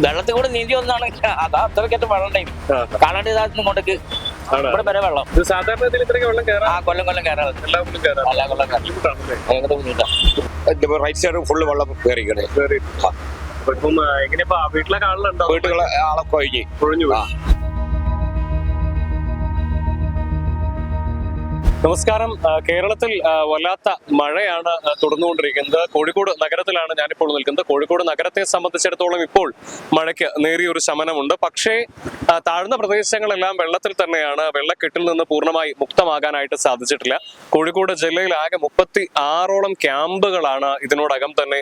വെള്ളത്തിൽ കൂടെ നീന്തി വന്നാണ് അതാ അത്രയ്ക്കറ്റ് വെള്ളം ഉണ്ടായിരുന്നു. കാണാണ്ട് ഇതായിരുന്നു കൊണ്ടേക്ക് ഇവിടെ വരെ വെള്ളം. സാധാരണ വെള്ളം ആ കൊല്ലം കയറാറ് എല്ലാ കൊല്ലം ഭയങ്കര ബുദ്ധിമുട്ടാണ്. റൈറ്റ് സൈഡ് ഫുള്ള് വെള്ളം കയറിക്കണേ. വീട്ടിലെ ആളുണ്ടോ? വീട്ടുകളെ ആളൊക്കെ ഒഴിഞ്ഞു. നമസ്കാരം. കേരളത്തിൽ വല്ലാത്ത മഴയാണ് തുടർന്നുകൊണ്ടിരിക്കുന്നത്. കോഴിക്കോട് നഗരത്തിലാണ് ഞാനിപ്പോൾ നിൽക്കുന്നത്. കോഴിക്കോട് നഗരത്തെ സംബന്ധിച്ചിടത്തോളം ഇപ്പോൾ മഴയ്ക്ക് നേരിയൊരു ശമനമുണ്ട്. പക്ഷേ താഴ്ന്ന പ്രദേശങ്ങളെല്ലാം വെള്ളത്തിൽ തന്നെയാണ്. വെള്ളക്കെട്ടിൽ നിന്ന് പൂർണ്ണമായി മുക്തമാകാനായിട്ട് സാധിച്ചിട്ടില്ല. കോഴിക്കോട് ജില്ലയിൽ ആകെ 36ഓളം ക്യാമ്പുകളാണ് ഇതിനോടകം തന്നെ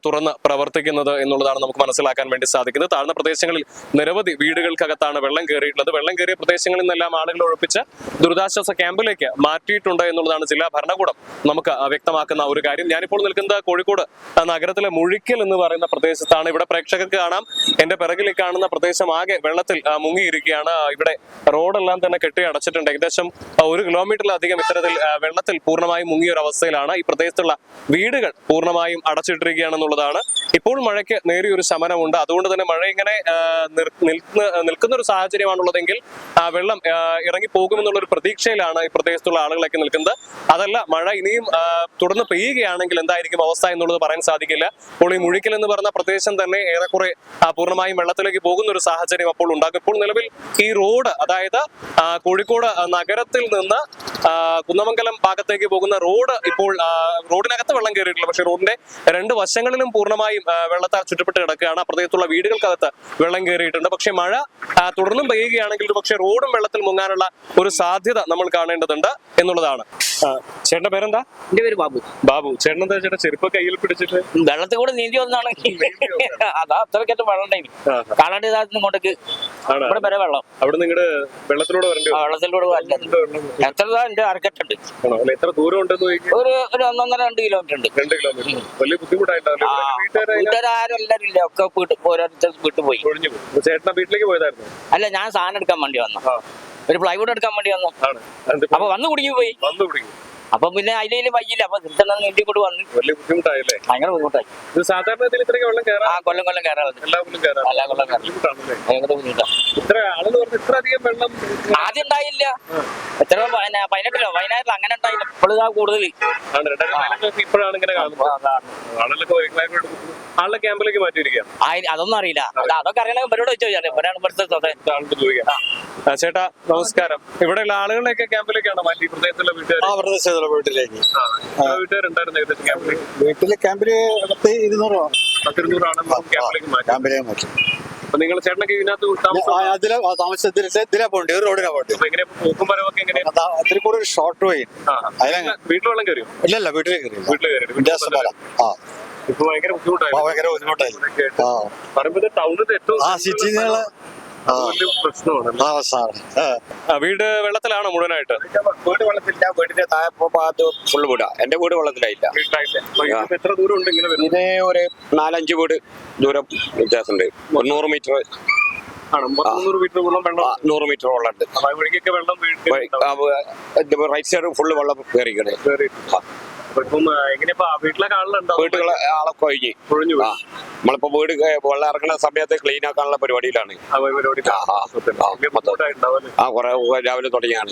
തുറന്ന് പ്രവർത്തിക്കുന്നത് എന്നുള്ളതാണ് നമുക്ക് മനസ്സിലാക്കാൻ വേണ്ടി സാധിക്കുന്നത്. താഴ്ന്ന പ്രദേശങ്ങളിൽ നിരവധി വീടുകൾക്കകത്താണ് വെള്ളം കയറിയിട്ടുള്ളത്. വെള്ളം കയറിയ പ്രദേശങ്ങളിൽ നിന്നെല്ലാം ആളുകളെ ഒഴിപ്പിച്ച് ദുരിതാശ്വാസ ക്യാമ്പിലേക്ക് മാറ്റിയിട്ടുണ്ട് എന്നുള്ളതാണ് ജില്ലാ ഭരണകൂടം നമുക്ക് വ്യക്തമാക്കുന്ന ഒരു കാര്യം. ഞാനിപ്പോൾ നിൽക്കുന്നത് കോഴിക്കോട് നഗരത്തിലെ മുഴിക്കൽ എന്ന് പറയുന്ന പ്രദേശത്താണ്. ഇവിടെ പ്രേക്ഷകർക്ക് കാണാം, എന്റെ പിറകിൽ കാണുന്ന പ്രദേശം ആകെ വെള്ളത്തിൽ മുങ്ങിയിരിക്കുകയാണ്. ഇവിടെ റോഡെല്ലാം തന്നെ കെട്ടി അടച്ചിട്ടുണ്ട്. ഏകദേശം 1 കിലോമീറ്ററിലധികം ഇത്തരത്തിൽ വെള്ളത്തിൽ പൂർണ്ണമായും മുങ്ങിയ ഒരു അവസ്ഥയിലാണ്. ഈ പ്രദേശത്തുള്ള വീടുകൾ പൂർണ്ണമായും അടച്ചിട്ടിരിക്കുകയാണെന്നുള്ളതാണ്. ഇപ്പോൾ മഴയ്ക്ക് നേരിയൊരു ശമനമുണ്ട്. അതുകൊണ്ട് തന്നെ മഴ ഇങ്ങനെ നിൽക്കുന്ന ഒരു സാഹചര്യമാണുള്ളതെങ്കിൽ വെള്ളം ഇറങ്ങി പോകുമെന്നുള്ള ഒരു പ്രതീക്ഷയിലാണ് ഈ പ്രദേശത്തുള്ള ആളുകളൊക്കെ നിൽക്കുന്നത്. അതല്ല, മഴ ഇനിയും തുടർന്ന് പെയ്യുകയാണെങ്കിൽ എന്തായിരിക്കും അവസ്ഥ എന്നുള്ളത് പറയാൻ സാധിക്കില്ല. അപ്പോൾ ഈ മുഴിക്കൽ എന്ന് പറഞ്ഞ പ്രദേശം തന്നെ ഏറെക്കുറെ പൂർണ്ണമായും വെള്ളത്തിലേക്ക് പോകുന്ന ഒരു സാഹചര്യം അപ്പോൾ ഉണ്ടാകും. ഇപ്പോൾ നിലവിൽ ഈ റോഡ്, അതായത് കോഴിക്കോട് നഗരത്തിൽ നിന്ന് കുന്നമംഗലം ഭാഗത്തേക്ക് പോകുന്ന റോഡ്, ഇപ്പോൾ റോഡിനകത്ത് വെള്ളം കയറിയിട്ടില്ല. പക്ഷെ റോഡിന്റെ 2 വശങ്ങളിലും പൂർണ്ണമായും വെള്ളത്താൽ ചുറ്റപ്പെട്ട് കിടക്കുകയാണ്. ആ പ്രദേശത്തുള്ള വീടുകൾക്കകത്ത് വെള്ളം കയറിയിട്ടുണ്ട്. പക്ഷെ മഴ തുടർന്നും പെയ്യുകയാണെങ്കിൽ പക്ഷെ റോഡും വെള്ളത്തിൽ മുങ്ങാനുള്ള ഒരു സാധ്യത നമ്മൾ കാണേണ്ടതുണ്ട് എന്നുള്ളതാണ്. ചേട്ടന്റെ പേരെന്താ? എന്റെ പേര് ബാബു. ബാബു, ചേട്ടൻ എന്താ ചേട്ടാ ചെരുപ്പ് കയ്യിൽ പിടിച്ചിട്ട് വെള്ളത്തിൽ കൂടെ നീന്തി വന്നാണ് അതാ അത്രയ്ക്കറ്റ് വെള്ളം ഉണ്ടായിരുന്നു. കാണാണ്ട് ഇതായിരുന്നു കൊണ്ടേക്ക് ഇവിടെ വരെ വെള്ളം. അവിടെ നിങ്ങളുടെ വെള്ളത്തിലൂടെ വെള്ളത്തിലൂടെ എത്ര എന്റെ അരക്കെട്ടുണ്ട്. എത്ര ദൂരം ഉണ്ടെന്ന് ഒരു 1.5-2 കിലോമീറ്റർ ഉണ്ട്. 2 കിലോമീറ്റർ. വലിയ ബുദ്ധിമുട്ടായിട്ടാണ്. വീട്ടുകാരും എല്ലാരും ഇല്ല, ഒക്കെ ഓരോരുത്തർ വീട്ടിൽ പോയി. ചേട്ടൻ വീട്ടിലേക്ക് പോയതായിരുന്നു? അല്ല, ഞാൻ സാധനം എടുക്കാൻ വേണ്ടി വന്നു, ഒരു പ്ലൈവുഡ് എടുക്കാൻ വേണ്ടി വന്നു. അപ്പൊ വന്ന് കുടുങ്ങി പോയി. അപ്പൊ പിന്നെ അതിൽ വയ്യില്ല. അപ്പൊ നീന്തി കൊണ്ട് വന്നു. വലിയ ബുദ്ധിമുട്ടായില്ലേ? ഭയങ്കര ബുദ്ധിമുട്ടായി. സാധാരണ വെള്ളം ആ കൊല്ലം കയറാറ് എല്ലാ കൊല്ലം ഭയങ്കര ബുദ്ധിമുട്ടാണ്. ഇത്രയധികം വെള്ളം ആദ്യം ഉണ്ടായില്ല. എത്ര 18-ലോ 19-ലോ അങ്ങനെ ഉണ്ടായില്ല. ഇപ്പോഴാ കൂടുതൽ. ഇപ്പോഴാണ് ഇങ്ങനെ ആളുടെ ക്യാമ്പിലേക്ക് മാറ്റിയിരിക്കുക. അതൊന്നും അറിയില്ല. അതൊക്കെ അറിയണ ഇവരോട് ചോദിച്ചാൽ ഇവരാണ് ഇവിടുത്തെ. ചേട്ടാ നമസ്കാരം. ഇവിടെയുള്ള ആളുകളെയൊക്കെ ക്യാമ്പിലേക്കാണ് മാറ്റി? പ്രദേശത്തുള്ള വീട്ടിലെ ക്യാമ്പില് 200 ക്യാമ്പിലേക്ക് മാറ്റി. നിങ്ങൾ ചേട്ടനൊക്കെ ഇതിനകത്ത് ഇതിലാ പോണ്ടി, ഒരു റോഡിനാ പോണ്ടി. അതിൽ കൂടെ ഒരു ഷോർട്ട് വഴി. വീട്ടിൽ വെള്ളം കയറിയോ? ഇല്ലല്ല, വീട്ടിലേക്ക് കയറി. ഇപ്പൊ ഭയങ്കര ബുദ്ധിമുട്ടായി. സിറ്റിന്നുള്ള വീട് വെള്ളത്തിലാണോ മുഴുവനായിട്ട്? വീട് വെള്ളത്തില്ല. വീടിന്റെ താഴെ ഭാഗത്ത് ഫുള്ള് വീടാ. എന്റെ വീട് വെള്ളത്തിലായില്ല. എത്ര ദൂരം ഉണ്ട് ഇങ്ങനെ? ഇതിന് ഒരു 4-5 വീട് ദൂരം വ്യത്യാസമുണ്ട്. 100 മീറ്റർ. 100 മീറ്റർ വെള്ളം 100 മീറ്റർ വെള്ളമുണ്ട്. വഴിക്കൊക്കെ വെള്ളം റൈറ്റ് സൈഡ് ഫുള്ള് വെള്ളം കയറിക്കണേ. വീട്ടിലെ ആളുണ്ടോ? വീട്ടുകളെ ആളൊക്കെ ഒഴിഞ്ഞു. നമ്മളിപ്പോ വീട് വെള്ളം ഇറങ്ങുന്ന സമയത്ത് ക്ലീൻ ആക്കാനുള്ള പരിപാടിയിലാണ്. കുറെ രാവിലെ തുടങ്ങിയാണ്.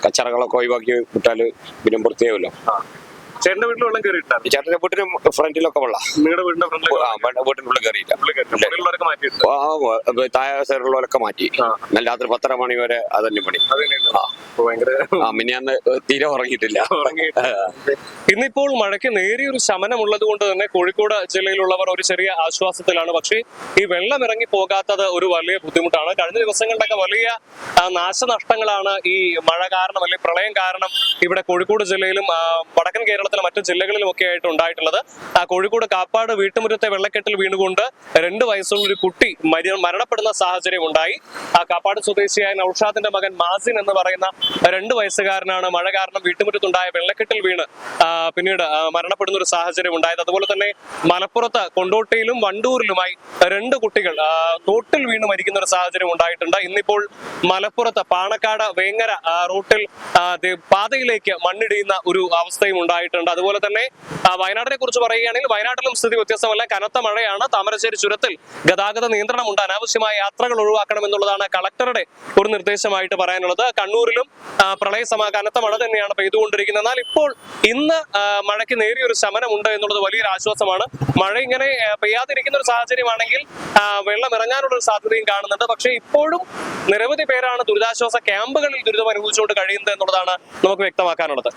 കച്ചറകളൊക്കെ ഒഴിവാക്കി വിട്ടാല് പിന്നെ വൃത്തിയാവുമല്ലോ. ചേട്ടന്റെ വീട്ടിൽ വെള്ളം കയറിയിട്ടാണ്? ചേട്ടന്റെ വീട്ടിന് ഫ്രണ്ടിലൊക്കെ വെള്ളം. നിങ്ങളുടെ വീടിന്റെ വീട്ടിനുള്ളിൽ കയറിയില്ല. താഴെ സൈഡിലുള്ളവരൊക്കെ മാറ്റി. രാത്രി 10:30 മണി വരെ അതന്നെ പണി. മിനിയാന്ന് തീരെ ഉറങ്ങിയിട്ടില്ല. ഇന്നിപ്പോൾ മഴയ്ക്ക് നേരിയൊരു ശമനമുള്ളത് കൊണ്ട് തന്നെ കോഴിക്കോട് ജില്ലയിലുള്ളവർ ഒരു ചെറിയ ആശ്വാസത്തിലാണ്. പക്ഷേ ഈ വെള്ളം ഇറങ്ങി പോകാത്തത് ഒരു വലിയ ബുദ്ധിമുട്ടാണ്. കഴിഞ്ഞ ദിവസങ്ങളിലൊക്കെ വലിയ നാശനഷ്ടങ്ങളാണ് ഈ മഴ കാരണം അല്ലെങ്കിൽ പ്രളയം കാരണം ഇവിടെ കോഴിക്കോട് ജില്ലയിലും വടക്കൻ കേരളത്തിലെ മറ്റു ജില്ലകളിലും ഒക്കെ ആയിട്ട് ഉണ്ടായിട്ടുള്ളത്. കോഴിക്കോട് കാപ്പാട് വീട്ടുമുറ്റത്തെ വെള്ളക്കെട്ടിൽ വീണുകൊണ്ട് 2 വയസ്സുള്ള ഒരു കുട്ടി മരണപ്പെടുന്ന സാഹചര്യം ഉണ്ടായി. കാപ്പാട് സ്വദേശിയായ നൌഷാദിന്റെ മകൻ മാസിൻ എന്ന് പറയുന്ന 2 വയസ്സുകാരനാണ് മഴ കാരണം വീട്ടുമുറ്റത്തുണ്ടായ വെള്ളക്കെട്ടിൽ വീണ് പിന്നീട് മരണപ്പെടുന്ന ഒരു സാഹചര്യം ഉണ്ടായത്. അതുപോലെ തന്നെ മലപ്പുറത്ത് കൊണ്ടോട്ടിയിലും വണ്ടൂരിലുമായി 2 കുട്ടികൾ തോട്ടിൽ വീണ് മരിക്കുന്ന ഒരു സാഹചര്യം ഉണ്ടായിട്ടുണ്ട്. ഇന്നിപ്പോൾ മലപ്പുറത്ത് പാണക്കാട് വേങ്ങര റൂട്ടിൽ പാതയിലേക്ക് മണ്ണിടിയുന്ന ഒരു അവസ്ഥയും ഉണ്ടായിട്ടുണ്ട്. ഉണ്ടായിട്ടുണ്ട്. അതുപോലെ തന്നെ വയനാടിനെ കുറിച്ച് പറയുകയാണെങ്കിൽ വയനാട്ടിലും സ്ഥിതി വ്യത്യസ്തമല്ല. കനത്ത മഴയാണ്. താമരശ്ശേരി ചുരത്തിൽ ഗതാഗത നിയന്ത്രണമുണ്ട്. അനാവശ്യമായ യാത്രകൾ ഒഴിവാക്കണം എന്നുള്ളതാണ് കളക്ടറുടെ ഒരു നിർദ്ദേശമായിട്ട് പറയാനുള്ളത്. കണ്ണൂരിലും കനത്ത മഴ തന്നെയാണ് പെയ്തുകൊണ്ടിരിക്കുന്നത്. എന്നാൽ ഇപ്പോൾ ഇന്ന് മഴയ്ക്ക് നേരിയൊരു ശമനമുണ്ട് എന്നുള്ളത് വലിയൊരു ആശ്വാസമാണ്. മഴ ഇങ്ങനെ പെയ്യാതിരിക്കുന്ന ഒരു സാഹചര്യമാണെങ്കിൽ വെള്ളം ഇറങ്ങാനുള്ള ഒരു സാധ്യതയും കാണുന്നുണ്ട്. പക്ഷേ ഇപ്പോഴും നിരവധി പേരാണ് ദുരിതാശ്വാസ ക്യാമ്പുകളിൽ ദുരിതം അനുഭവിച്ചുകൊണ്ട് കഴിയുന്നത് എന്നുള്ളതാണ് നമുക്ക് വ്യക്തമാക്കാനുള്ളത്.